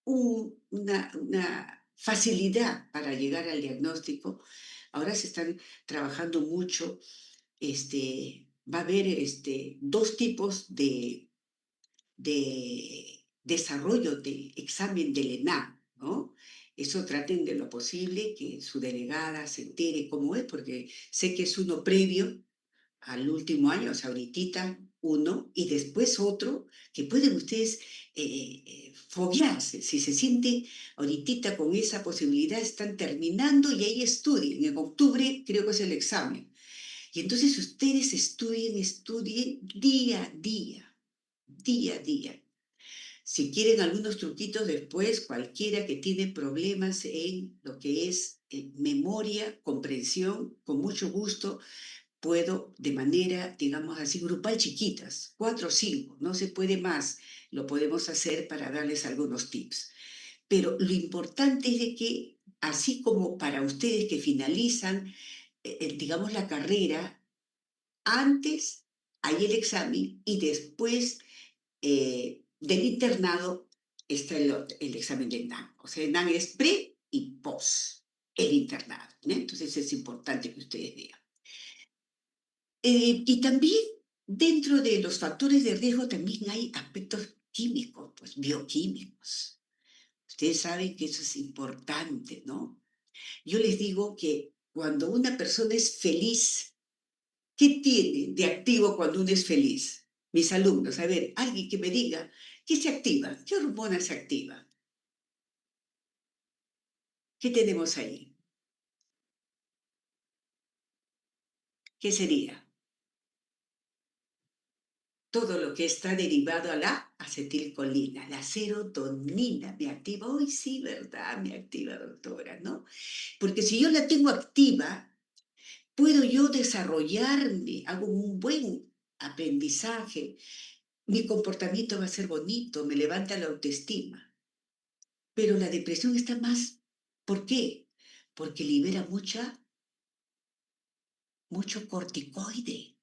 una facilidad para llegar al diagnóstico. Ahora se están trabajando mucho, va a haber dos tipos de desarrollo de examen del ENAM, ¿no? Eso traten de lo posible que su delegada se entere cómo es, porque sé que es uno previo al último año, o sea, ahorita uno, y después otro, que pueden ustedes foguearse. Si se siente ahorita con esa posibilidad, están terminando y ahí estudien. En octubre creo que es el examen. Y entonces ustedes estudien día a día, día a día. Si quieren algunos truquitos después, cualquiera que tiene problemas en lo que es memoria, comprensión, con mucho gusto puedo de manera, digamos así, grupal chiquitas, 4 o 5, no se puede más, lo podemos hacer para darles algunos tips. Pero lo importante es de que, así como para ustedes que finalizan, digamos, la carrera, antes hay el examen y después del internado está el examen de NAM. O sea, el NAM es pre y post el internado, ¿no? Entonces es importante que ustedes vean. Y también dentro de los factores de riesgo también hay aspectos químicos, pues bioquímicos. Ustedes saben que eso es importante, ¿no? Yo les digo que cuando una persona es feliz, ¿qué tiene de activo cuando uno es feliz? Mis alumnos, a ver, alguien que me diga, ¿qué se activa? ¿Qué hormona se activa? ¿Qué tenemos ahí? ¿Qué sería? Todo lo que está derivado a la acetilcolina, la serotonina me activa. Hoy sí, ¿verdad? Me activa, doctora, ¿no? Porque si yo la tengo activa, puedo yo desarrollarme, hago un buen aprendizaje, mi comportamiento va a ser bonito, me levanta la autoestima. Pero la depresión está más. ¿Por qué? Porque libera mucho corticoide.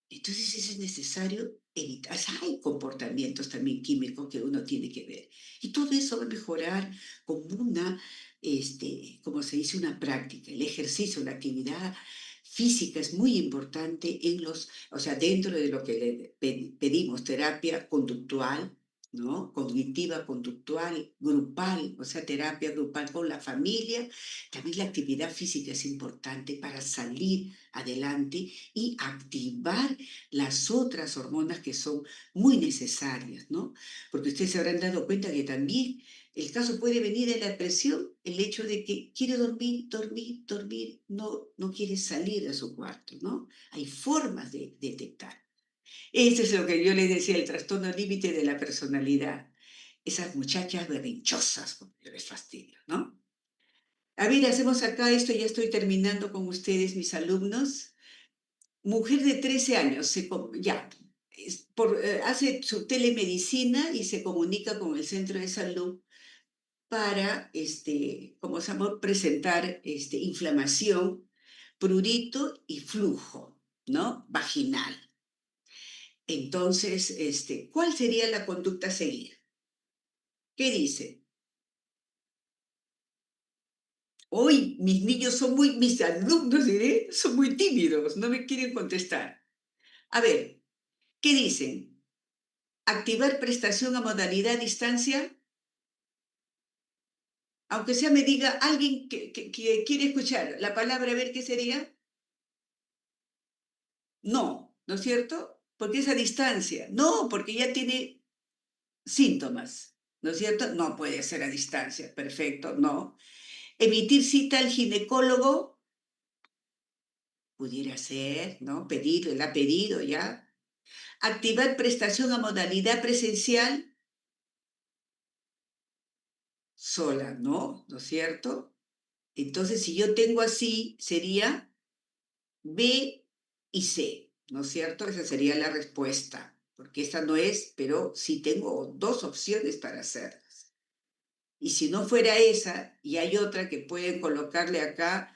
Entonces eso es necesario evitar. O sea, hay comportamientos también químicos que uno tiene que ver. Y todo eso va a mejorar con como se dice, una práctica. El ejercicio, la actividad física es muy importante o sea, dentro de lo que le pedimos, terapia conductual, ¿no? Cognitiva, conductual, grupal, o sea, terapia grupal con la familia. También la actividad física es importante para salir adelante y activar las otras hormonas que son muy necesarias, ¿no? Porque ustedes se habrán dado cuenta que también el caso puede venir de la depresión, el hecho de que quiere dormir, dormir, dormir, no quiere salir de su cuarto, ¿no? Hay formas de detectar. Eso es lo que yo les decía, el trastorno límite de la personalidad. Esas muchachas berrinchosas, como yo les fastidio, ¿no? A ver, hacemos acá esto, ya estoy terminando con ustedes, mis alumnos. Mujer de 13 años, ya, hace su telemedicina y se comunica con el centro de salud para, como sabemos, presentar inflamación, prurito y flujo, ¿no? Vaginal. Entonces, ¿cuál sería la conducta a seguir? ¿Qué dice? Hoy mis niños mis alumnos, diré, son muy tímidos, no me quieren contestar. A ver, ¿qué dicen? ¿Activar prestación a modalidad a distancia? Aunque sea me diga alguien que quiere escuchar la palabra, a ver qué sería. No, ¿no es cierto? Porque es a distancia. No, porque ya tiene síntomas, ¿no es cierto? No puede ser a distancia. Perfecto, no. Emitir cita al ginecólogo, pudiera ser, ¿no? Pedirle, la ha pedido ya. Activar prestación a modalidad presencial, sola, ¿no? ¿No es cierto? Entonces, si yo tengo así, sería B y C, ¿no es cierto? Esa sería la respuesta, porque esta no es, pero sí tengo dos opciones para hacerlas. Y si no fuera esa, y hay otra que pueden colocarle acá,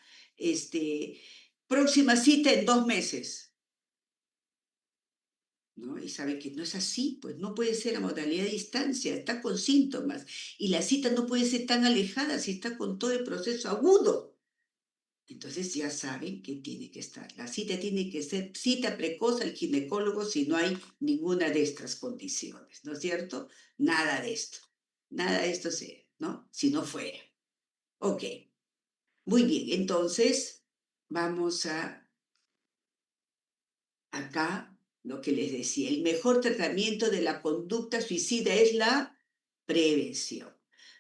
próxima cita en 2 meses, ¿no? Y sabe que no es así, pues no puede ser a modalidad de distancia, está con síntomas, y la cita no puede ser tan alejada si está con todo el proceso agudo. Entonces ya saben que tiene que estar. La cita tiene que ser cita precoz al ginecólogo si no hay ninguna de estas condiciones, ¿no es cierto? Nada de esto. Nada de esto ¿no? Si no fuera. Ok, muy bien. Entonces, vamos a acá lo que les decía. El mejor tratamiento de la conducta suicida es la prevención.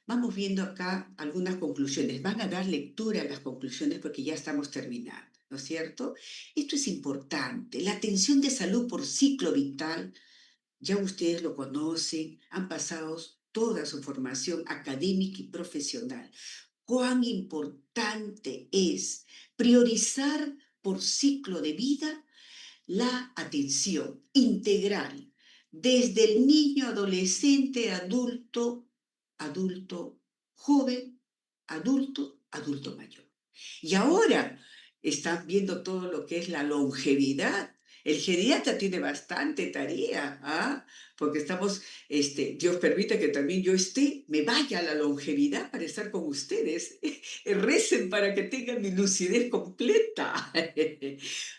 Vamos viendo acá algunas conclusiones. Van a dar lectura a las conclusiones porque ya estamos terminando, ¿no es cierto? Esto es importante. La atención de salud por ciclo vital, ya ustedes lo conocen, han pasado toda su formación académica y profesional. Cuán importante es priorizar por ciclo de vida la atención integral desde el niño, adolescente, adulto joven, adulto mayor. Y ahora están viendo todo lo que es la longevidad. El geriatra tiene bastante tarea, ¿ah? Porque Dios permite que también me vaya a la longevidad para estar con ustedes. Recen para que tengan mi lucidez completa.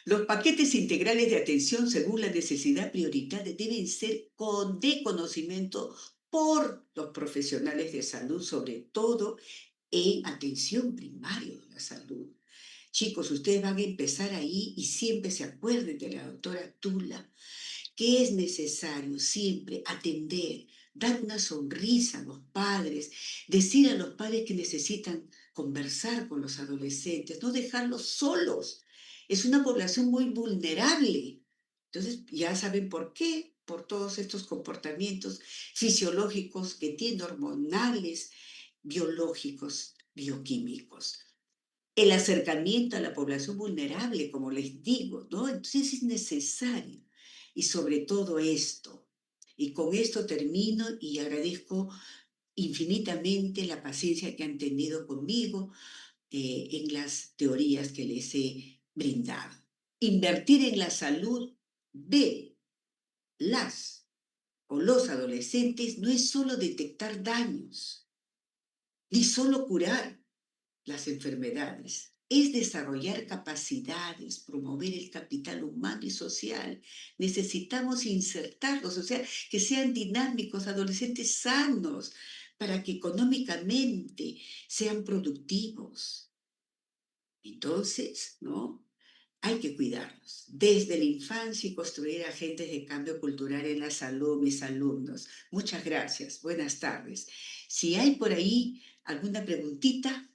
Los paquetes integrales de atención según la necesidad prioritaria deben ser de conocimiento por los profesionales de salud, sobre todo en atención primaria de la salud. Chicos, ustedes van a empezar ahí y siempre se acuerden de la doctora Tula, que es necesario siempre atender, dar una sonrisa a los padres, decir a los padres que necesitan conversar con los adolescentes, no dejarlos solos. Es una población muy vulnerable. Entonces, ya saben por qué, por todos estos comportamientos fisiológicos que tienen, hormonales, biológicos, bioquímicos. El acercamiento a la población vulnerable, como les digo, ¿no? Entonces es necesario. Y sobre todo esto, y con esto termino y agradezco infinitamente la paciencia que han tenido conmigo en las teorías que les he brindado. Invertir en la salud de las o los adolescentes no es solo detectar daños, ni solo curar las enfermedades, es desarrollar capacidades, promover el capital humano y social. Necesitamos insertarlos, o sea, que sean dinámicos, adolescentes sanos, para que económicamente sean productivos. Entonces, ¿no? Hay que cuidarlos desde la infancia y construir agentes de cambio cultural en la salud, mis alumnos. Muchas gracias. Buenas tardes. Si hay por ahí alguna preguntita,